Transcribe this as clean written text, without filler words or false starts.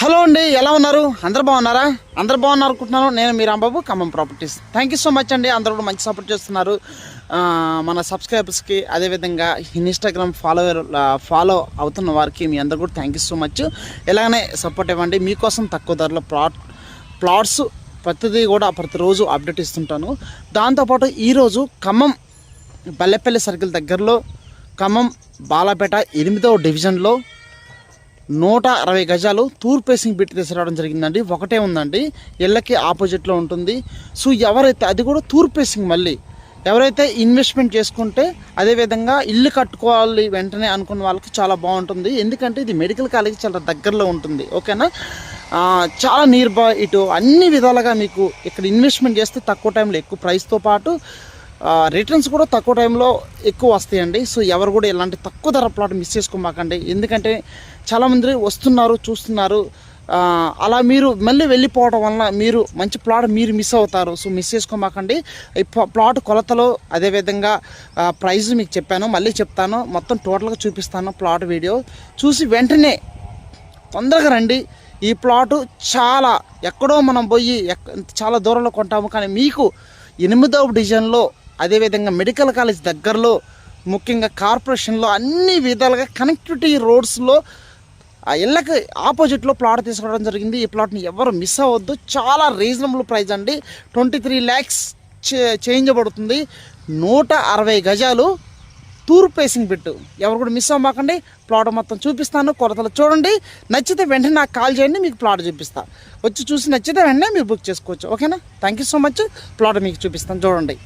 Hello అండి, ఎలా ఉన్నారు? అందరు బాగున్నారా? అందరు బాగున్నారు అనుకుంటున్నాను. నేను మీ Rambabu, Khammam properties. Thank you so much అండి. అందరూ కూడా మంచి సపోర్ట్ చేస్తున్నారు మన సబ్స్క్రైబర్స్కి, అదేవిధంగా ఇన్స్టాగ్రామ్ ఫాలో అవుతున్న వారికి మీ అందరు కూడా థ్యాంక్ యూ సో మచ్. ఎలాగనే సపోర్ట్ ఇవ్వండి. మీకోసం తక్కువ ధరలో ప్లాట్స్ ప్రతిరోజు అప్డేట్ ఇస్తుంటాను. దాంతోపాటు ఈరోజు ఖమ్మం బల్లెపల్లి సర్కిల్ దగ్గరలో ఖమ్మం బాలాపేట 8వ డివిజన్లో 160 గజాలు తూర్పు ఫేసింగ్ బిట్ తీసుకురావడం జరిగిందండి. ఒకటే ఉందండి, ఇళ్ళకి ఆపోజిట్లో ఉంటుంది. సో ఎవరైతే, అది కూడా తూర్పు ఫేసింగ్, మళ్ళీ ఎవరైతే ఇన్వెస్ట్మెంట్ చేసుకుంటే అదేవిధంగా ఇల్లు కట్టుకోవాలి వెంటనే అనుకున్న వాళ్ళకి చాలా బాగుంటుంది. ఎందుకంటే ఇది మెడికల్ కాలేజ్ చాలా దగ్గరలో ఉంటుంది. ఓకేనా, చాలా నియర్ బై, ఇటు అన్ని విధాలుగా మీకు ఇక్కడ ఇన్వెస్ట్మెంట్ చేస్తే తక్కువ టైంలో ఎక్కువ ప్రైస్తో పాటు రిటర్న్స్ కూడా తక్కువ టైంలో ఎక్కువ వస్తాయండి. సో ఎవరు కూడా ఇలాంటి తక్కువ ధర ప్లాట్ మిస్ చేసుకోమాకండి. ఎందుకంటే చాలామంది వస్తున్నారు, చూస్తున్నారు, అలా మీరు మళ్ళీ వెళ్ళిపోవడం వలన మీరు మంచి ప్లాట్ మీరు మిస్ అవుతారు. సో మిస్ చేసుకోమాకండి. ఈ ప్లాట్ కొలతలో అదేవిధంగా ప్రైస్ మీకు చెప్పాను, మళ్ళీ చెప్తాను, మొత్తం టోటల్గా చూపిస్తాను. ప్లాట్ వీడియో చూసి వెంటనే తొందరగా రండి. ఈ ప్లాటు చాలా ఎక్కడో మనం పోయి చాలా దూరంలో కొంటాము, కానీ మీకు 8వ డివిజన్లో అదేవిధంగా మెడికల్ కాలేజ్ దగ్గరలో, ముఖ్యంగా కార్పొరేషన్లో అన్ని విధాలుగా కనెక్టివిటీ రోడ్స్లో ఆ ఇళ్ళకి ఆపోజిట్లో ప్లాట్ తీసుకోవడం జరిగింది. ఈ ప్లాట్ని ఎవరు మిస్ అవ్వద్దు. చాలా రీజనబుల్ ప్రైస్ అండి. 23 lakhs చేంజ్ పడుతుంది. 160 గజాలు తూర్పు ఫేసింగ్ బిట్టు. ఎవరు కూడా మిస్ అవ్వమాకండి. ప్లాట్ మొత్తం చూపిస్తాను, కొలతలు చూడండి. నచ్చితే వెంటనే నాకు కాల్ చేయండి, మీకు ప్లాట్ చూపిస్తాను. వచ్చి చూసి నచ్చితే వెంటనే మీరు బుక్ చేసుకోవచ్చు. ఓకేనా, thank you so much. Plot మీకు చూపిస్తాను, చూడండి.